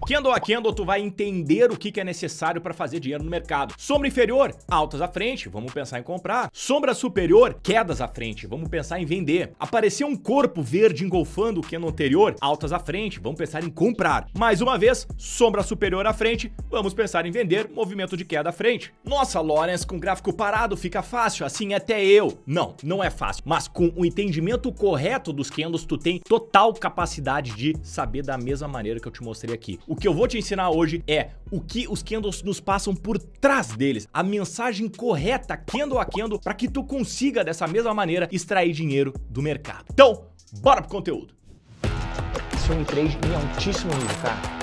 Candle a candle, tu vai entender o que é necessário para fazer dinheiro no mercado. Sombra inferior, altas à frente, vamos pensar em comprar. Sombra superior, quedas à frente, vamos pensar em vender. Apareceu um corpo verde engolfando o candle anterior, altas à frente, vamos pensar em comprar. Mais uma vez, sombra superior à frente, vamos pensar em vender, movimento de queda à frente. Nossa, Lawrence, com gráfico parado fica fácil, assim até eu. Não é fácil, mas com o entendimento correto dos candles, tu tem total capacidade de saber da mesma maneira que eu te mostrei aqui. O que eu vou te ensinar hoje é o que os candles nos passam por trás deles, a mensagem correta, candle a candle, para que tu consiga dessa mesma maneira extrair dinheiro do mercado. Então, bora pro conteúdo. Esse é um trade em altíssimo nível, cara.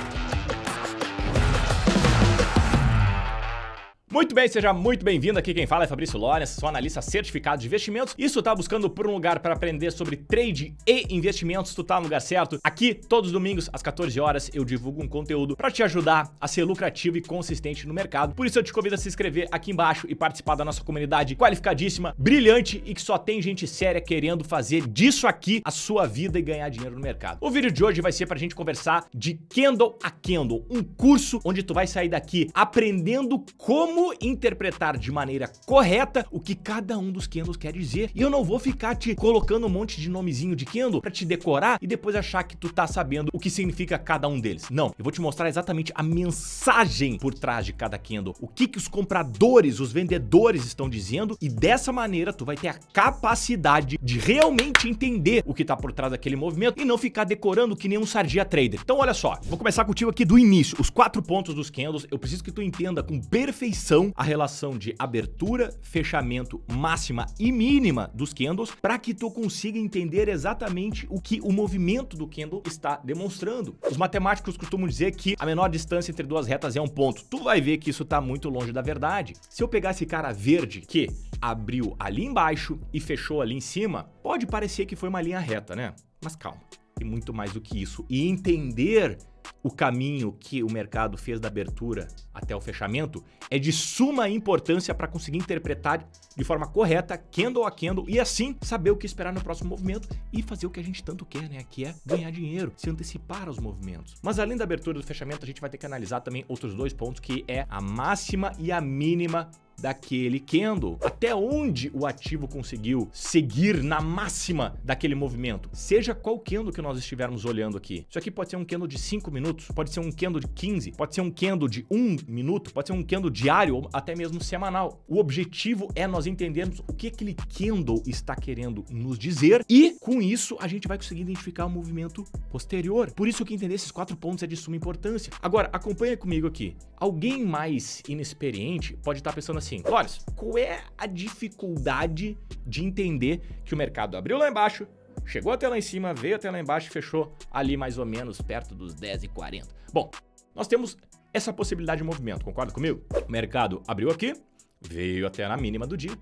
Muito bem, seja muito bem-vindo. Aqui quem fala é Fabrício Lawrence, sou analista certificado de investimentos. E se tu tá buscando por um lugar para aprender sobre trade e investimentos, tu tá no lugar certo. Aqui, todos os domingos, às 14 horas, eu divulgo um conteúdo para te ajudar a ser lucrativo e consistente no mercado. Por isso eu te convido a se inscrever aqui embaixo e participar da nossa comunidade qualificadíssima, brilhante e que só tem gente séria querendo fazer disso aqui a sua vida e ganhar dinheiro no mercado. O vídeo de hoje vai ser pra gente conversar de Candle a Candle, um curso onde tu vai sair daqui aprendendo como interpretar de maneira correta o que cada um dos candles quer dizer. E eu não vou ficar te colocando um monte de nomezinho de candle pra te decorar e depois achar que tu tá sabendo o que significa cada um deles. Não, eu vou te mostrar exatamente a mensagem por trás de cada candle, o que os compradores, os vendedores estão dizendo, e dessa maneira tu vai ter a capacidade de realmente entender o que tá por trás daquele movimento e não ficar decorando que nem um sardia trader. Então olha só, vou começar contigo aqui do início, os 4 pontos dos candles. Eu preciso que tu entenda com perfeição a relação de abertura, fechamento, máxima e mínima dos candles para que tu consiga entender exatamente o que o movimento do candle está demonstrando. Os matemáticos costumam dizer que a menor distância entre duas retas é um ponto. Tu vai ver que isso está muito longe da verdade. Se eu pegar esse cara verde que abriu ali embaixo e fechou ali em cima, pode parecer que foi uma linha reta, né? Mas calma, tem muito mais do que isso. E entender o caminho que o mercado fez da abertura até o fechamento é de suma importância para conseguir interpretar de forma correta, candle a candle, e assim saber o que esperar no próximo movimento e fazer o que a gente tanto quer, né? Que é ganhar dinheiro, se antecipar aos movimentos. Mas além da abertura e do fechamento, a gente vai ter que analisar também outros 2 pontos, que é a máxima e a mínima daquele candle. Até onde o ativo conseguiu seguir na máxima daquele movimento, seja qual candle que nós estivermos olhando aqui. Isso aqui pode ser um candle de 5 minutos, pode ser um candle de 15, pode ser um candle de 1 minuto, pode ser um candle diário ou até mesmo semanal. O objetivo é nós entendermos o que aquele candle está querendo nos dizer e com isso a gente vai conseguir identificar o movimento posterior. Por isso que entender esses 4 pontos é de suma importância. Agora, acompanha comigo aqui. Alguém mais inexperiente pode estar pensando assim: Lawrence, qual é a dificuldade de entender que o mercado abriu lá embaixo, chegou até lá em cima, veio até lá embaixo e fechou ali mais ou menos perto dos 10,40? Bom, nós temos essa possibilidade de movimento, concorda comigo? O mercado abriu aqui, veio até na mínima do dia,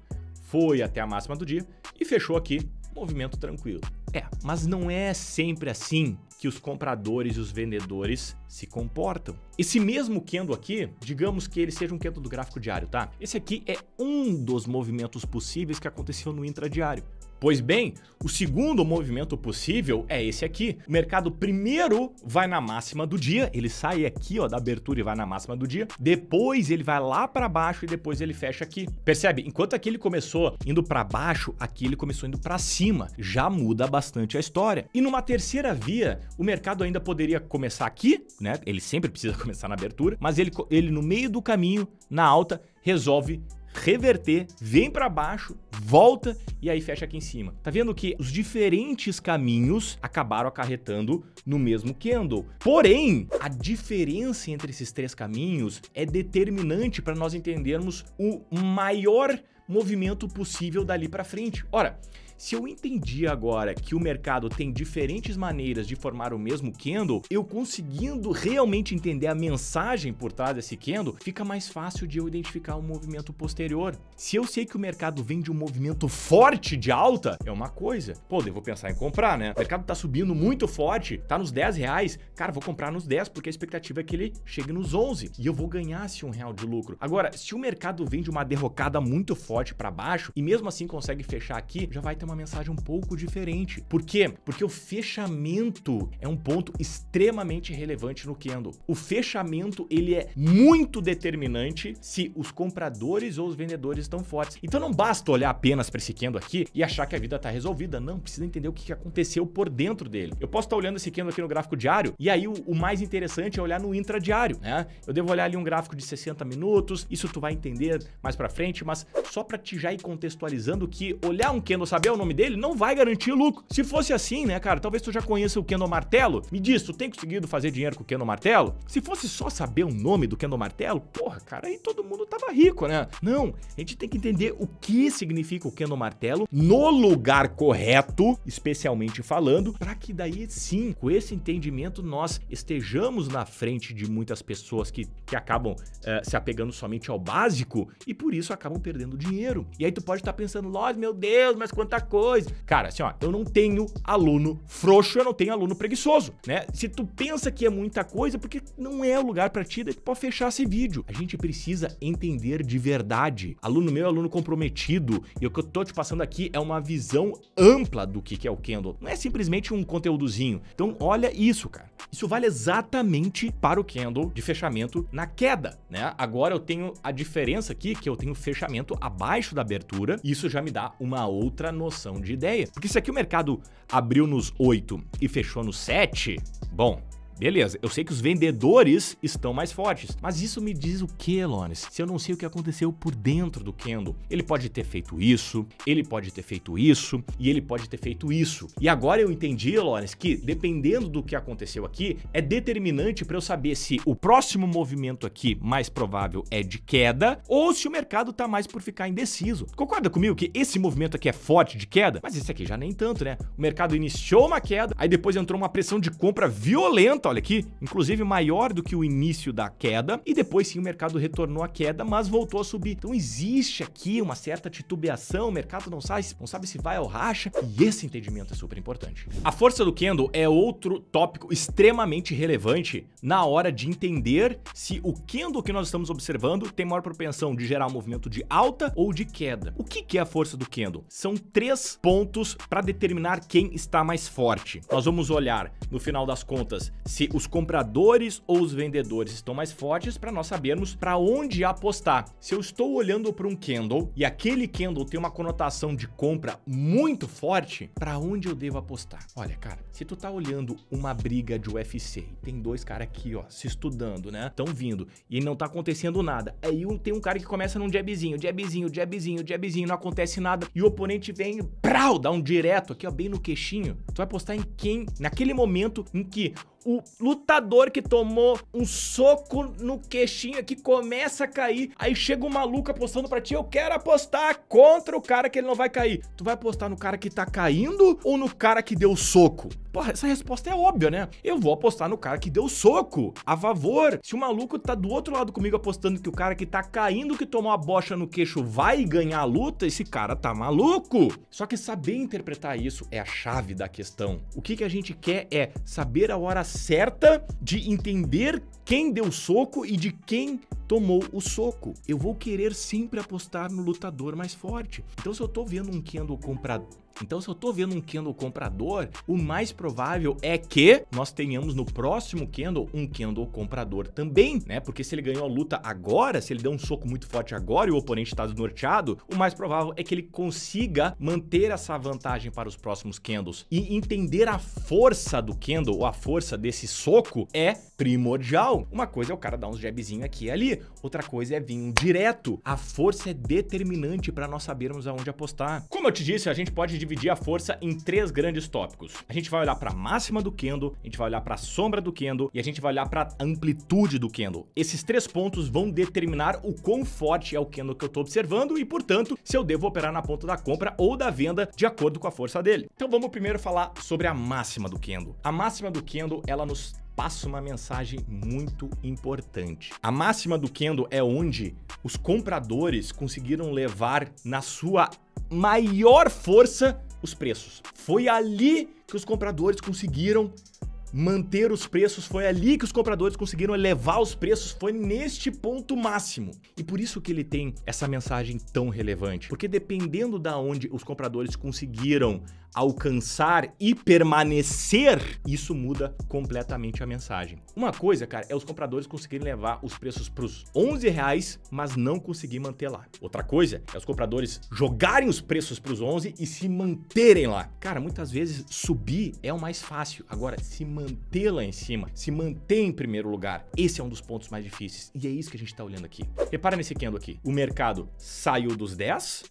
foi até a máxima do dia e fechou aqui, movimento tranquilo. Mas não é sempre assim que os compradores e os vendedores se comportam. Esse mesmo candle aqui, digamos que ele seja um candle do gráfico diário, tá? Esse aqui é um dos movimentos possíveis que aconteceu no intradiário. Pois bem, o segundo movimento possível é esse aqui. O mercado primeiro vai na máxima do dia, ele sai aqui, ó, da abertura e vai na máxima do dia. Depois ele vai lá para baixo e depois ele fecha aqui. Percebe? Enquanto aqui ele começou indo para baixo, aqui ele começou indo para cima. Já muda bastante a história. E numa terceira via, o mercado ainda poderia começar aqui, né? Ele sempre precisa começar na abertura, mas ele no meio do caminho, na alta, resolve reverter, vem para baixo, volta e aí fecha aqui em cima. Tá vendo que os diferentes caminhos acabaram acarretando no mesmo candle. Porém, a diferença entre esses 3 caminhos é determinante para nós entendermos o maior movimento possível dali para frente. Ora, se eu entendi agora que o mercado tem diferentes maneiras de formar o mesmo candle, eu conseguindo realmente entender a mensagem por trás desse candle, fica mais fácil de eu identificar o movimento posterior. Se eu sei que o mercado vem de um movimento forte de alta, é uma coisa. Pô, eu vou pensar em comprar, né? O mercado tá subindo muito forte, tá nos R$10. Cara, vou comprar nos 10 porque a expectativa é que ele chegue nos 11 e eu vou ganhar esse R$1 de lucro. Agora, se o mercado vem de uma derrocada muito forte para baixo e mesmo assim consegue fechar aqui, já vai ter uma uma mensagem um pouco diferente. Por quê? Porque o fechamento é um ponto extremamente relevante no candle. O fechamento, ele é muito determinante se os compradores ou os vendedores estão fortes. Então não basta olhar apenas para esse candle aqui e achar que a vida está resolvida. Não, precisa entender o que aconteceu por dentro dele. Eu posso estar olhando esse candle aqui no gráfico diário e aí o mais interessante é olhar no intradiário, né? Eu devo olhar ali um gráfico de 60 minutos, isso tu vai entender mais pra frente, mas só pra te já ir contextualizando que olhar um candle, saber o nome dele, não vai garantir lucro. Se fosse assim, né, cara, talvez tu já conheça o candle martelo. Me diz, tu tem conseguido fazer dinheiro com o candle martelo? Se fosse só saber o nome do candle martelo, porra, cara, aí todo mundo tava rico, né? Não, a gente tem que entender o que significa o candle martelo no lugar correto, especialmente falando, pra que daí sim, com esse entendimento, nós estejamos na frente de muitas pessoas que acabam se apegando somente ao básico e por isso acabam perdendo dinheiro. E aí tu pode estar pensando, Loz, meu Deus, mas quanta coisa. Cara, assim, ó, eu não tenho aluno frouxo, eu não tenho aluno preguiçoso, né? Se tu pensa que é muita coisa, porque não é o lugar pra ti, daí tu pode fechar esse vídeo. A gente precisa entender de verdade. Aluno meu é aluno comprometido e o que eu tô te passando aqui é uma visão ampla do que é o candle. Não é simplesmente um conteúdozinho. Então, olha isso, cara. Isso vale exatamente para o candle de fechamento na queda, né? Agora eu tenho a diferença aqui, que eu tenho fechamento abaixo da abertura, e isso já me dá uma outra noção de ideia. Porque se aqui o mercado abriu nos 8 e fechou nos 7, bom, beleza, eu sei que os vendedores estão mais fortes, mas isso me diz o que, Lones? Se eu não sei o que aconteceu por dentro do candle, ele pode ter feito isso, ele pode ter feito isso, e ele pode ter feito isso. E agora eu entendi, Lones, que dependendo do que aconteceu aqui, é determinante para eu saber se o próximo movimento aqui mais provável é de queda ou se o mercado tá mais por ficar indeciso. Concorda comigo que esse movimento aqui é forte de queda? Mas esse aqui já nem tanto, né? O mercado iniciou uma queda, aí depois entrou uma pressão de compra violenta, olha aqui, inclusive maior do que o início da queda, e depois sim o mercado retornou à queda, mas voltou a subir. Então existe aqui uma certa titubeação, o mercado não sabe se vai ou racha, e esse entendimento é super importante. A força do candle é outro tópico extremamente relevante na hora de entender se o candle que nós estamos observando tem maior propensão de gerar um movimento de alta ou de queda. O que é a força do candle? São 3 pontos para determinar quem está mais forte. Nós vamos olhar, no final das contas, se os compradores ou os vendedores estão mais fortes para nós sabermos para onde apostar. Se eu estou olhando para um candle e aquele candle tem uma conotação de compra muito forte, para onde eu devo apostar? Olha, cara, se tu tá olhando uma briga de UFC, tem 2 caras aqui, ó, se estudando, né? Estão vindo e não tá acontecendo nada. Aí tem um cara que começa num jabzinho, não acontece nada e o oponente vem, prau, dá um direto aqui, ó, bem no queixinho. Tu vai apostar em quem? Naquele momento em que o lutador que tomou um soco no queixinho aqui começa a cair, aí chega um maluco apostando pra ti, eu quero apostar contra o cara que ele não vai cair. Tu vai apostar no cara que tá caindo ou no cara que deu soco? Porra, essa resposta é óbvia, né? Eu vou apostar no cara que deu soco, a favor. Se o maluco tá do outro lado comigo apostando que o cara que tá caindo, que tomou a bocha no queixo, vai ganhar a luta, esse cara tá maluco. Só que saber interpretar isso é a chave da questão. O que a gente quer é saber a hora certa de entender quem deu soco e de quem tomou o soco. Eu vou querer sempre apostar no lutador mais forte. Então se eu tô vendo um candle comprador, o mais provável é que nós tenhamos no próximo candle um candle comprador também, né? Porque se ele ganhou a luta agora, se ele deu um soco muito forte agora e o oponente está desnorteado, o mais provável é que ele consiga manter essa vantagem para os próximos candles. E entender a força do candle, ou a força desse soco, é primordial. Uma coisa é o cara dar uns jabzinhos aqui e ali, outra coisa é vir um direto. A força é determinante para nós sabermos aonde apostar. Como eu te disse, a gente pode dividir a força em 3 grandes tópicos. A gente vai olhar para a máxima do candle, a gente vai olhar para a sombra do candle e a gente vai olhar para a amplitude do candle. Esses 3 pontos vão determinar o quão forte é o candle que eu estou observando e, portanto, se eu devo operar na ponta da compra ou da venda de acordo com a força dele. Então vamos primeiro falar sobre a máxima do candle. A máxima do candle, ela nos passa uma mensagem muito importante. A máxima do candle é onde os compradores conseguiram levar na sua maior força os preços. Foi ali que os compradores conseguiram manter os preços, foi ali que os compradores conseguiram elevar os preços, foi neste ponto máximo. E por isso que ele tem essa mensagem tão relevante, porque dependendo da onde os compradores conseguiram alcançar e permanecer, isso muda completamente a mensagem. Uma coisa, cara, é os compradores conseguirem levar os preços para os R$11, mas não conseguir manter lá. Outra coisa é os compradores jogarem os preços para os 11 e se manterem lá. Cara, muitas vezes subir é o mais fácil. Agora, se manter lá em cima, se manter em primeiro lugar, esse é um dos pontos mais difíceis. E é isso que a gente tá olhando aqui. Repara nesse candle aqui. O mercado saiu dos 10,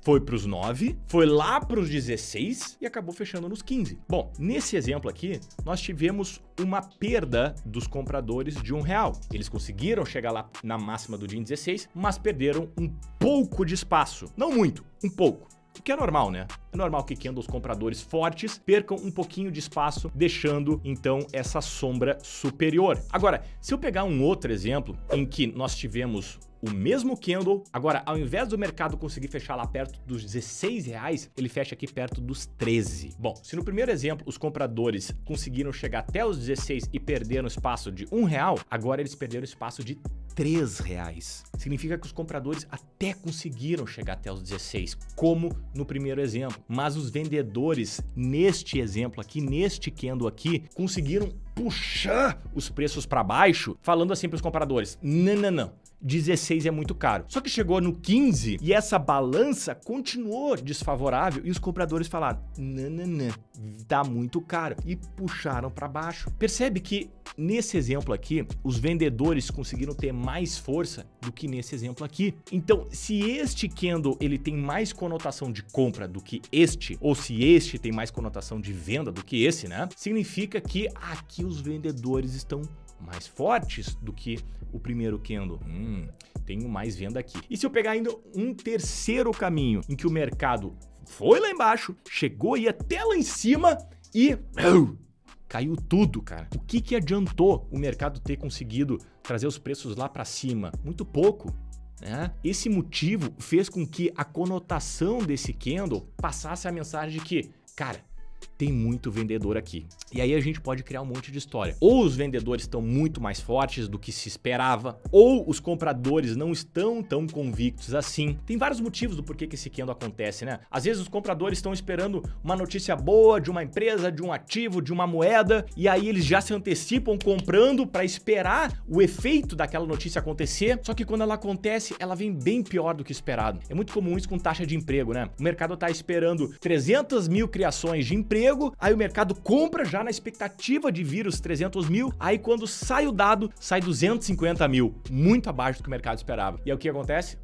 foi para os 9, foi lá para os 16 e acabou fechando nos 15. Bom, nesse exemplo aqui, nós tivemos uma perda dos compradores de R$1. Eles conseguiram chegar lá na máxima do dia 16, mas perderam um pouco de espaço. Não muito, um pouco. O que é normal, né? É normal que candles compradores fortes percam um pouquinho de espaço, deixando, então, essa sombra superior. Agora, se eu pegar um outro exemplo em que nós tivemos o mesmo candle, agora, ao invés do mercado conseguir fechar lá perto dos R$16, ele fecha aqui perto dos 13. Bom, se no primeiro exemplo os compradores conseguiram chegar até os 16 e perderam espaço de R$1, agora eles perderam espaço de R$3. Significa que os compradores até conseguiram chegar até os 16, como no primeiro exemplo. Mas os vendedores, neste exemplo aqui, neste candle aqui, conseguiram puxar os preços para baixo, falando assim para os compradores: não. 16 é muito caro. Só que chegou no 15 e essa balança continuou desfavorável e os compradores falaram: não, tá muito caro, e puxaram para baixo. Percebe que nesse exemplo aqui, os vendedores conseguiram ter mais força do que nesse exemplo aqui. Então, se este candle ele tem mais conotação de compra do que este, ou se este tem mais conotação de venda do que esse, né? Significa que aqui os vendedores estão mais fortes do que o primeiro candle. Tenho mais venda aqui. E se eu pegar ainda um terceiro caminho, em que o mercado foi lá embaixo, chegou e até lá em cima e caiu tudo, cara. O que adiantou o mercado ter conseguido trazer os preços lá para cima? Muito pouco. Esse motivo fez com que a conotação desse candle passasse a mensagem de que, cara, tem muito vendedor aqui. E aí a gente pode criar um monte de história. Ou os vendedores estão muito mais fortes do que se esperava, ou os compradores não estão tão convictos assim. Tem vários motivos do porquê que esse candle acontece, né? Às vezes os compradores estão esperando uma notícia boa de uma empresa, de um ativo, de uma moeda, e aí eles já se antecipam comprando para esperar o efeito daquela notícia acontecer. Só que quando ela acontece, ela vem bem pior do que esperado. É muito comum isso com taxa de emprego, né? O mercado tá esperando 300 mil criações de emprego, aí o mercado compra já na expectativa de vir os 300 mil, aí quando sai o dado, sai 250 mil, muito abaixo do que o mercado esperava. E aí o que acontece?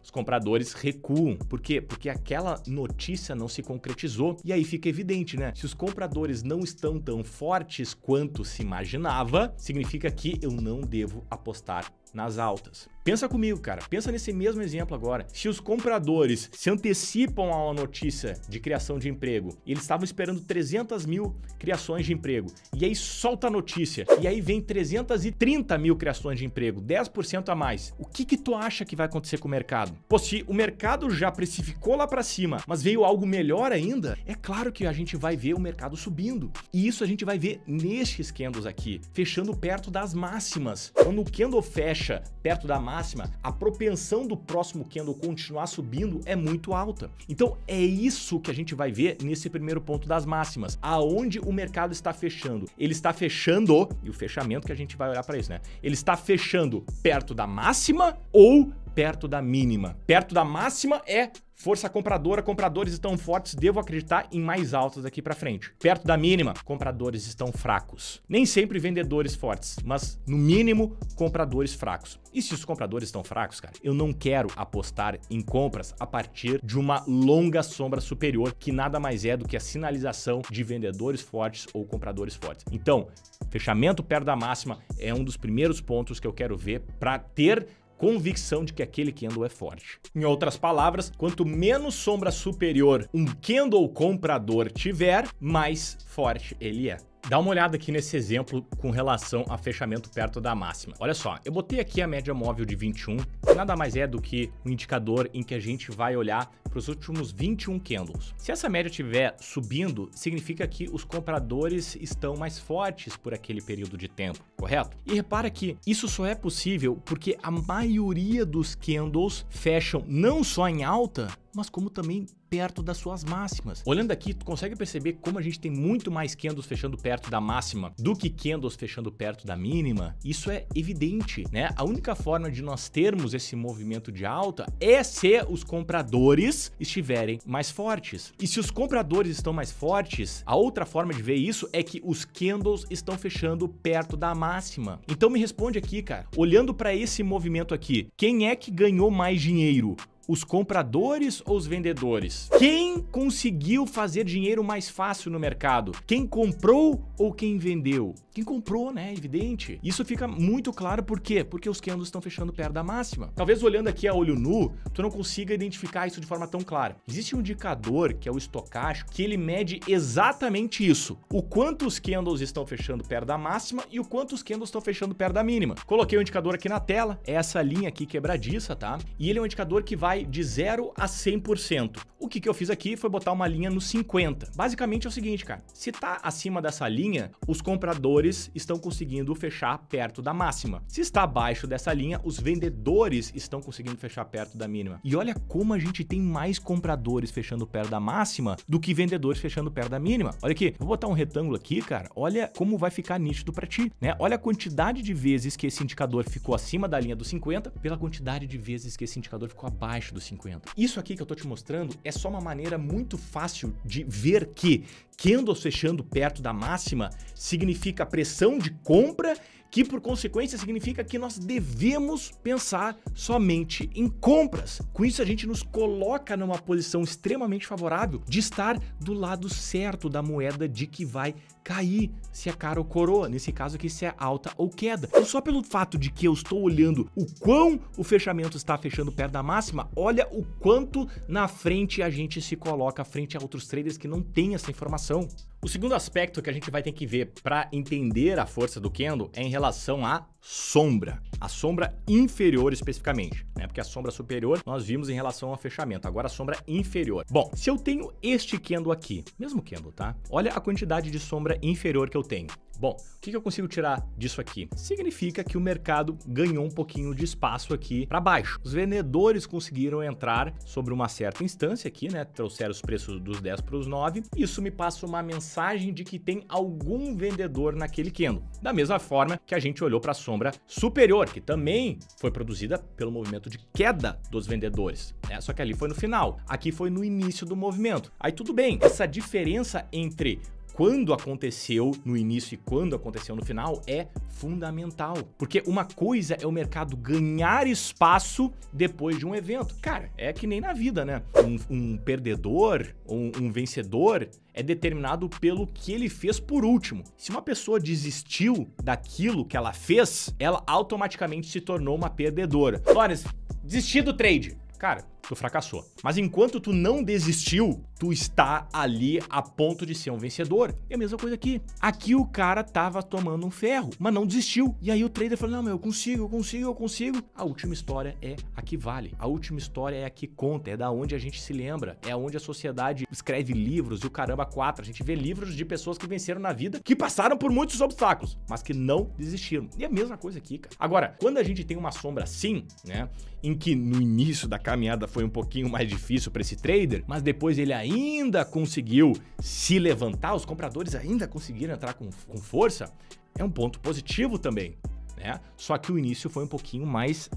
Os compradores recuam. Por quê? Porque aquela notícia não se concretizou, e aí fica evidente, né? Se os compradores não estão tão fortes quanto se imaginava, significa que eu não devo apostar nas altas. Pensa comigo, cara. Pensa nesse mesmo exemplo agora. Se os compradores se antecipam a uma notícia de criação de emprego, e eles estavam esperando 300 mil criações de emprego, e aí solta a notícia, e aí vem 330 mil criações de emprego, 10% a mais. O que tu acha que vai acontecer com o mercado? Pô, se o mercado já precificou lá para cima, mas veio algo melhor ainda, é claro que a gente vai ver o mercado subindo. E isso a gente vai ver nestes candles aqui, fechando perto das máximas. Quando o candle fecha perto da máxima, a propensão do próximo candle continuar subindo é muito alta. Então é isso que a gente vai ver nesse primeiro ponto das máximas. Aonde o mercado está fechando? Ele está fechando, e o fechamento que a gente vai olhar para isso, né? Ele está fechando perto da máxima ou perto da mínima? Perto da máxima é força compradora, compradores estão fortes, devo acreditar em mais altas daqui para frente. Perto da mínima, compradores estão fracos. Nem sempre vendedores fortes, mas no mínimo compradores fracos. E se os compradores estão fracos, cara, eu não quero apostar em compras a partir de uma longa sombra superior, que nada mais é do que a sinalização de vendedores fortes ou compradores fortes. Então, fechamento perto da máxima é um dos primeiros pontos que eu quero ver para ter convicção de que aquele candle é forte. Em outras palavras, quanto menos sombra superior um candle comprador tiver, mais forte ele é. Dá uma olhada aqui nesse exemplo com relação a fechamento perto da máxima. Olha só, eu botei aqui a média móvel de 21, que nada mais é do que um indicador em que a gente vai olhar para os últimos 21 candles. Se essa média estiver subindo, significa que os compradores estão mais fortes por aquele período de tempo, correto? E repara que isso só é possível porque a maioria dos candles fecham não só em alta, mas como também perto das suas máximas. Olhando aqui, tu consegue perceber como a gente tem muito mais candles fechando perto da máxima do que candles fechando perto da mínima? Isso é evidente, né? A única forma de nós termos esse movimento de alta é se os compradores estiverem mais fortes. E se os compradores estão mais fortes, a outra forma de ver isso é que os candles estão fechando perto da máxima. Então me responde aqui, cara, olhando para esse movimento aqui, quem é que ganhou mais dinheiro? Os compradores ou os vendedores? Quem conseguiu fazer dinheiro mais fácil no mercado? Quem comprou ou quem vendeu? Quem comprou, né? Evidente. Isso fica muito claro por quê? Porque os candles estão fechando perto da máxima. Talvez olhando aqui a olho nu, tu não consiga identificar isso de forma tão clara. Existe um indicador, que é o estocástico, que ele mede exatamente isso. O quanto os candles estão fechando perto da máxima e o quanto os candles estão fechando perto da mínima. Coloquei o indicador aqui na tela, é essa linha aqui quebradiça, tá? E ele é um indicador que vai de 0 a 100%. O que eu fiz aqui foi botar uma linha no 50. Basicamente é o seguinte, cara, se tá acima dessa linha, os compradores estão conseguindo fechar perto da máxima. Se está abaixo dessa linha, os vendedores estão conseguindo fechar perto da mínima. E olha como a gente tem mais compradores fechando perto da máxima do que vendedores fechando perto da mínima. Olha aqui, vou botar um retângulo aqui, cara, olha como vai ficar nítido para ti, né? Olha a quantidade de vezes que esse indicador ficou acima da linha dos 50 pela quantidade de vezes que esse indicador ficou abaixo dos 50. Isso aqui que eu tô te mostrando é só uma maneira muito fácil de ver que candles fechando perto da máxima significa pressão de compra, que por consequência significa que nós devemos pensar somente em compras. Com isso a gente nos coloca numa posição extremamente favorável de estar do lado certo da moeda de que vai cair, se é cara ou coroa, nesse caso aqui se é alta ou queda. Então só pelo fato de que eu estou olhando o quão o fechamento está fechando perto da máxima, olha o quanto na frente a gente se coloca frente a outros traders que não têm essa informação. O segundo aspecto que a gente vai ter que ver para entender a força do candle é em relação à sombra. A sombra inferior especificamente, né? Porque a sombra superior nós vimos em relação ao fechamento, agora a sombra inferior. Bom, se eu tenho este candle aqui, mesmo candle, tá? Olha a quantidade de sombra inferior que eu tenho. Bom, o que eu consigo tirar disso aqui? Significa que o mercado ganhou um pouquinho de espaço aqui para baixo. Os vendedores conseguiram entrar sobre uma certa instância aqui, né? Trouxeram os preços dos 10 para os 9. Isso me passa uma mensagem de que tem algum vendedor naquele candle. Da mesma forma que a gente olhou para a sombra superior, que também foi produzida pelo movimento de queda dos vendedores, né? Só que ali foi no final, aqui foi no início do movimento. Aí tudo bem, essa diferença entre quando aconteceu no início e quando aconteceu no final é fundamental. Porque uma coisa é o mercado ganhar espaço depois de um evento. Cara, é que nem na vida, né? Um perdedor ou um vencedor é determinado pelo que ele fez por último. Se uma pessoa desistiu daquilo que ela fez, ela automaticamente se tornou uma perdedora. Lawrence, desisti do trade. Cara, tu fracassou. Mas enquanto tu não desistiu, tu está ali a ponto de ser um vencedor. É a mesma coisa aqui. Aqui o cara tava tomando um ferro, mas não desistiu. E aí o trader falou, não, mas eu consigo. A última história é a que vale. A última história é a que conta, é da onde a gente se lembra. É onde a sociedade escreve livros e o caramba 4. A gente vê livros de pessoas que venceram na vida, que passaram por muitos obstáculos, mas que não desistiram. E é a mesma coisa aqui, cara. Agora, quando a gente tem uma sombra assim, né, em que no início da caminhada foi um pouquinho mais difícil para esse trader, mas depois ele ainda conseguiu se levantar, os compradores ainda conseguiram entrar com força, é um ponto positivo também, né? Só que o início foi um pouquinho mais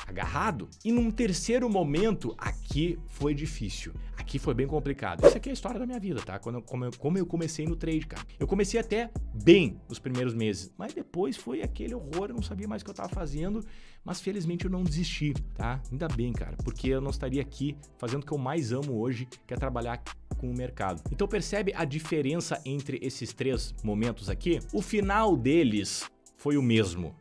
agarrado. E num terceiro momento, aqui foi difícil. Aqui foi bem complicado. Essa aqui é a história da minha vida, tá? Como eu comecei no trade, cara. Eu comecei até bem nos primeiros meses, mas depois foi aquele horror, eu não sabia mais o que eu tava fazendo, mas felizmente eu não desisti, tá? Ainda bem, cara, porque eu não estaria aqui fazendo o que eu mais amo hoje, que é trabalhar com o mercado. Então percebe a diferença entre esses três momentos aqui? O final deles foi o mesmo.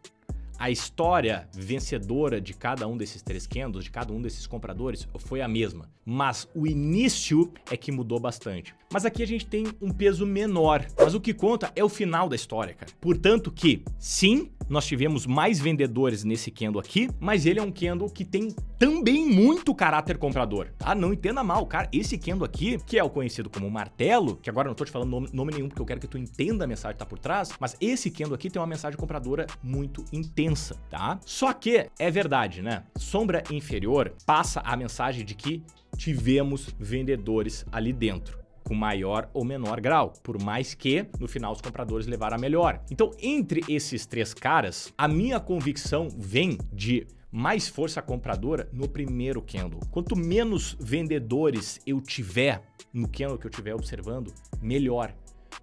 a história vencedora de cada um desses 3 candles, de cada um desses compradores, foi a mesma. Mas o início é que mudou bastante. Mas aqui a gente tem um peso menor. Mas o que conta é o final da história, cara. Portanto que, sim, nós tivemos mais vendedores nesse candle aqui, mas ele é um candle que tem também muito caráter comprador, tá? Não entenda mal, cara. Esse candle aqui, que é o conhecido como martelo, que agora eu não tô te falando nome nenhum porque eu quero que tu entenda a mensagem que tá por trás, mas esse candle aqui tem uma mensagem compradora muito intensa, tá? Só que é verdade, né? Sombra inferior passa a mensagem de que tivemos vendedores ali dentro, com maior ou menor grau, por mais que no final os compradores levaram a melhor. Então, entre esses 3 caras, a minha convicção vem de mais força compradora no primeiro candle. Quanto menos vendedores eu tiver no candle que eu estiver observando, melhor.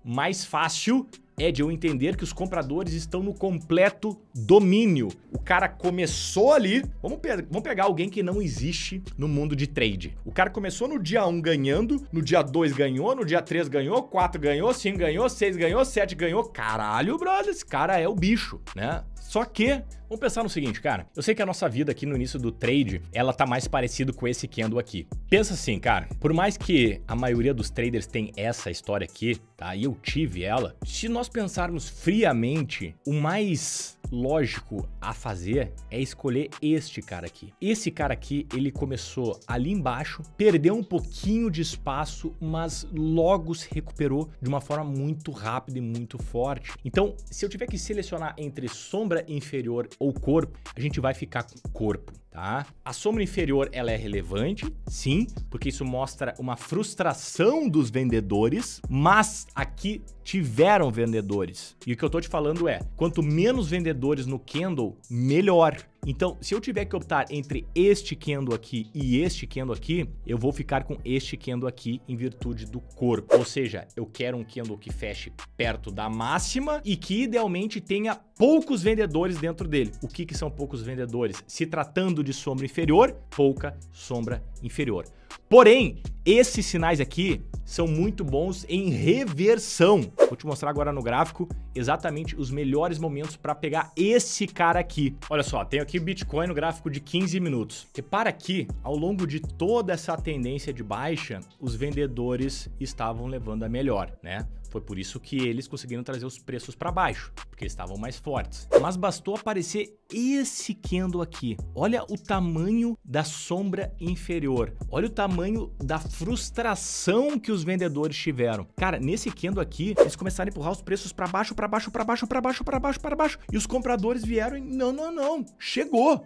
Mais fácil é de eu entender que os compradores estão no completo domínio. O cara começou ali, vamos pegar alguém que não existe no mundo de trade. O cara começou no dia 1 ganhando, no dia 2 ganhou, no dia 3 ganhou, 4 ganhou, 5 ganhou, 6 ganhou, 7 ganhou. Caralho, brother, esse cara é o bicho, né? Só que, vamos pensar no seguinte, cara. Eu sei que a nossa vida aqui no início do trade, ela tá mais parecido com esse candle aqui. Pensa assim, cara. Por mais que a maioria dos traders tem essa história aqui, tá? E eu tive ela. Se nós pensarmos friamente, o mais lógico a fazer é escolher este cara aqui. Esse cara aqui, ele começou ali embaixo, perdeu um pouquinho de espaço, mas logo se recuperou de uma forma muito rápida e muito forte. Então, se eu tiver que selecionar entre sombra inferior ou corpo, a gente vai ficar com corpo, tá? A sombra inferior, ela é relevante, sim, porque isso mostra uma frustração dos vendedores, mas aqui tiveram vendedores. E o que eu tô te falando é, quanto menos vendedores no candle, melhor. Então, se eu tiver que optar entre este candle aqui e este candle aqui, eu vou ficar com este candle aqui em virtude do corpo. Ou seja, eu quero um candle que feche perto da máxima e que idealmente tenha poucos vendedores dentro dele. O que são poucos vendedores? Se tratando de sombra inferior, pouca sombra inferior. Porém, esses sinais aqui são muito bons em reversão. Vou te mostrar agora no gráfico exatamente os melhores momentos para pegar esse cara aqui. Olha só, tenho aqui o Bitcoin no gráfico de 15 minutos. Repara aqui, ao longo de toda essa tendência de baixa, os vendedores estavam levando a melhor, né? Foi por isso que eles conseguiram trazer os preços para baixo, porque eles estavam mais fortes. Mas bastou aparecer esse candle aqui. Olha o tamanho da sombra inferior. Olha o tamanho da frustração que os vendedores tiveram. Cara, nesse candle aqui, eles começaram a empurrar os preços para baixo, para baixo, para baixo, para baixo, para baixo, para baixo. E os compradores vieram e não. Chegou.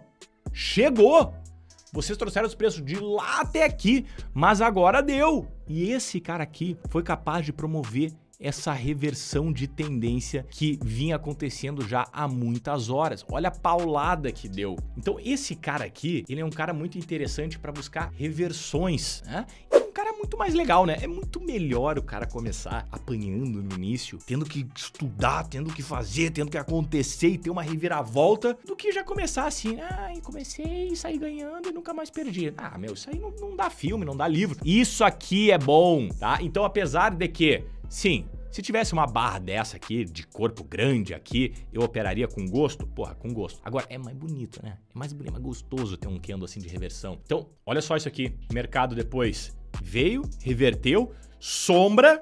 Vocês trouxeram os preços de lá até aqui, mas agora deu. E esse cara aqui foi capaz de promover essa reversão de tendência que vinha acontecendo já há muitas horas. Olha a paulada que deu. Então esse cara aqui, ele é um cara muito interessante para buscar reversões, né? É um cara muito mais legal, né? É muito melhor o cara começar apanhando no início, tendo que estudar, tendo que fazer, tendo que acontecer e ter uma reviravolta, do que já começar assim, comecei, saí ganhando e nunca mais perdi. Meu, isso aí não dá filme, não dá livro. Isso aqui é bom, tá? Então, apesar de que, sim, se tivesse uma barra dessa aqui, de corpo grande aqui, eu operaria com gosto? Porra, com gosto. Agora, é mais bonito, né? É mais bonito, é mais gostoso ter um candle assim de reversão. Então, olha só isso aqui. Mercado depois veio, reverteu, sombra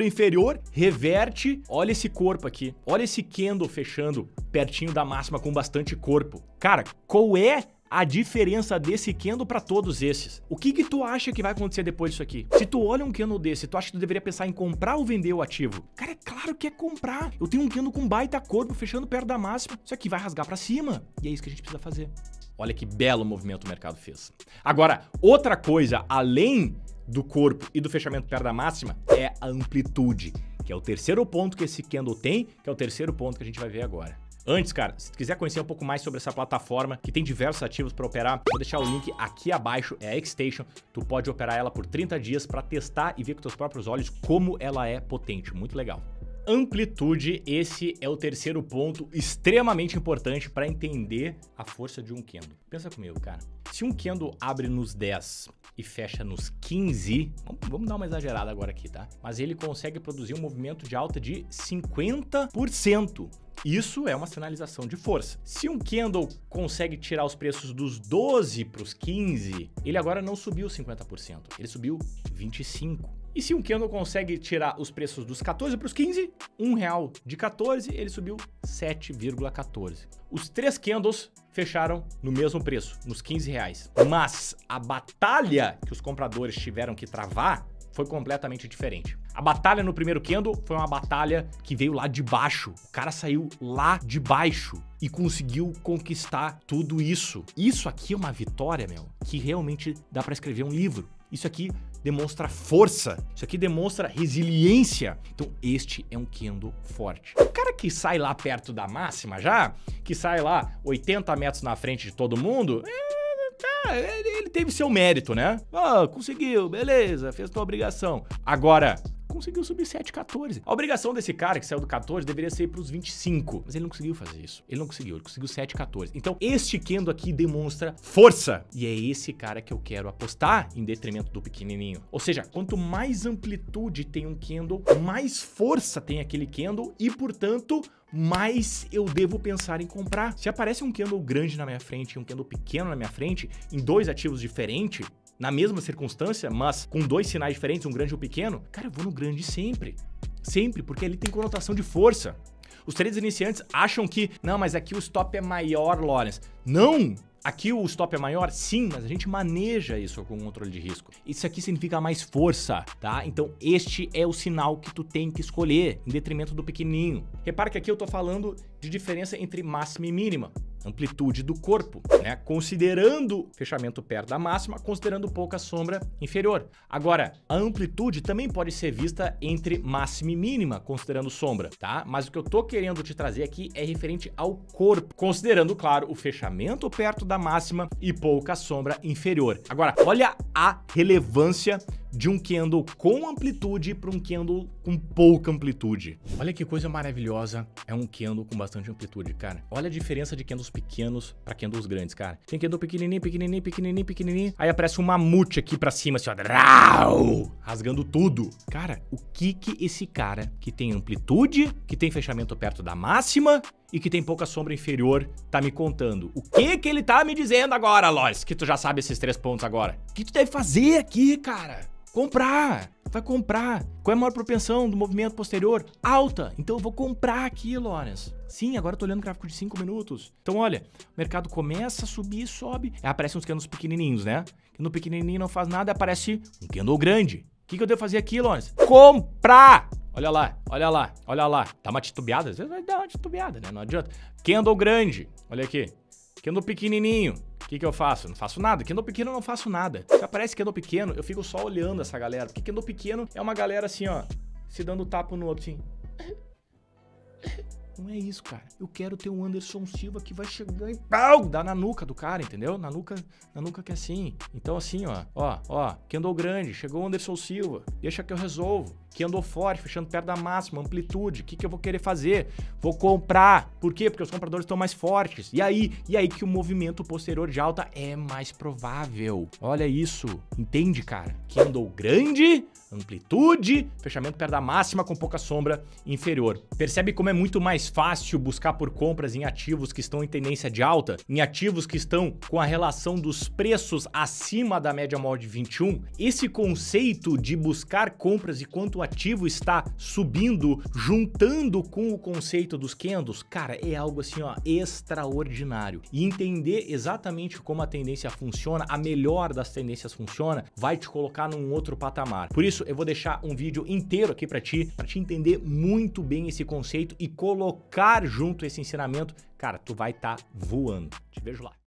inferior, reverte. Olha esse corpo aqui. Olha esse candle fechando pertinho da máxima com bastante corpo. Cara, qual é a diferença desse candle para todos esses? O que tu acha que vai acontecer depois disso aqui? Se tu olha um candle desse, tu acha que tu deveria pensar em comprar ou vender o ativo? Cara, é claro que é comprar. Eu tenho um candle com baita corpo fechando perto da máxima. Isso aqui vai rasgar para cima. E é isso que a gente precisa fazer. Olha que belo movimento o mercado fez. Agora, outra coisa, além do corpo e do fechamento perto da máxima, é a amplitude, que é o terceiro ponto que esse candle tem, que é o terceiro ponto que a gente vai ver agora. Antes, cara, se tu quiser conhecer um pouco mais sobre essa plataforma, que tem diversos ativos para operar, vou deixar o link aqui abaixo, é a Xstation. Tu pode operar ela por 30 dias para testar e ver com teus próprios olhos como ela é potente, muito legal. Amplitude, esse é o terceiro ponto extremamente importante para entender a força de um candle. Pensa comigo, cara. Se um candle abre nos 10 e fecha nos 15, vamos dar uma exagerada agora aqui, tá? Mas ele consegue produzir um movimento de alta de 50%. Isso é uma sinalização de força. Se um candle consegue tirar os preços dos 12 para os 15, ele agora não subiu 50%, ele subiu 25%. E se um candle consegue tirar os preços dos 14 para os 15, R$1 de 14, ele subiu 7,14. Os 3 candles fecharam no mesmo preço, nos R$15. Mas a batalha que os compradores tiveram que travar foi completamente diferente. A batalha no primeiro candle foi uma batalha que veio lá de baixo. O cara saiu lá de baixo e conseguiu conquistar tudo isso. Isso aqui é uma vitória, meu, que realmente dá para escrever um livro. Isso aqui demonstra força, isso aqui demonstra resiliência. Então este é um candle forte. O cara que sai lá perto da máxima já, que sai lá 80 metros na frente de todo mundo, ele teve seu mérito, né? Conseguiu, beleza, fez tua obrigação. Agora, conseguiu subir 7,14. A obrigação desse cara que saiu do 14 deveria ser para os 25, mas ele não conseguiu fazer isso. Ele conseguiu 7,14. Então, este candle aqui demonstra força. E é esse cara que eu quero apostar em detrimento do pequenininho. Ou seja, quanto mais amplitude tem um candle, mais força tem aquele candle e, portanto, mais eu devo pensar em comprar. Se aparece um candle grande na minha frente e um candle pequeno na minha frente, em 2 ativos diferentes, na mesma circunstância, mas com 2 sinais diferentes, um grande e um pequeno, cara, eu vou no grande sempre. Sempre, porque ele tem conotação de força. Os traders iniciantes acham que, não, mas aqui o stop é maior, Lawrence. Não! Aqui o stop é maior? Sim, mas a gente maneja isso com controle de risco. Isso aqui significa mais força, tá? Então este é o sinal que tu tem que escolher, em detrimento do pequenininho. Repara que aqui eu tô falando de diferença entre máxima e mínima. Amplitude do corpo, né? Considerando fechamento perto da máxima, considerando pouca sombra inferior. Agora, a amplitude também pode ser vista entre máxima e mínima, considerando sombra, tá? Mas o que eu tô querendo te trazer aqui é referente ao corpo, considerando, claro, o fechamento perto da máxima e pouca sombra inferior. Agora, olha a relevância de um candle com amplitude para um candle com pouca amplitude. Olha que coisa maravilhosa é um candle com bastante amplitude, cara. Olha a diferença de candles pequenos para candles grandes, cara. Tem candle pequenininho, pequenininho, pequenininho, pequenininho. Aí aparece um mamute aqui para cima, assim, ó, rasgando tudo. Cara, o que esse cara que tem amplitude, que tem fechamento perto da máxima e que tem pouca sombra inferior tá me contando? O que ele tá me dizendo agora, Lois? Que tu já sabe esses 3 pontos agora. O que tu deve fazer aqui, cara? Comprar. Vai comprar. Qual é a maior propensão do movimento posterior? Alta. Então eu vou comprar aqui, Lawrence. Sim, agora eu tô olhando o gráfico de 5 minutos. Então, olha, o mercado começa a subir, sobe. Aí aparecem uns candles pequenininhos, né? Candle pequenininho não faz nada, aparece um candle grande. O que eu devo fazer aqui, Lawrence? Comprar! Olha lá, olha lá, olha lá. Dá uma titubeada? Às vezes vai dar uma titubeada, né? Não adianta. Candle grande. Olha aqui. Candle pequenininho. O que eu faço? Não faço nada. Candle pequeno eu não faço nada. Se aparece candle pequeno, eu fico só olhando essa galera. Porque candle pequeno é uma galera assim, ó, se dando tapa no outro, assim. Não é isso, cara. Eu quero ter um Anderson Silva que vai chegar e pau, dá na nuca do cara, entendeu? Na nuca que é assim. Então assim, ó, candle grande, chegou o Anderson Silva, deixa que eu resolvo. Candle forte, fechando perto da máxima, amplitude. O que eu vou querer fazer? Vou comprar. Por quê? Porque os compradores estão mais fortes. E aí que o movimento posterior de alta é mais provável. Olha isso. Entende, cara? Candle grande, amplitude, fechamento perto da máxima com pouca sombra inferior. Percebe como é muito mais fácil buscar por compras em ativos que estão em tendência de alta, em ativos que estão com a relação dos preços acima da média móvel de 21? Esse conceito de buscar compras e quanto o ativo está subindo, juntando com o conceito dos candles, cara, é algo assim, ó, extraordinário. E entender exatamente como a tendência funciona, a melhor das tendências funciona, vai te colocar num outro patamar. Por isso, eu vou deixar um vídeo inteiro aqui para te entender muito bem esse conceito e colocar junto esse ensinamento. Cara, tu vai estar voando. Te vejo lá.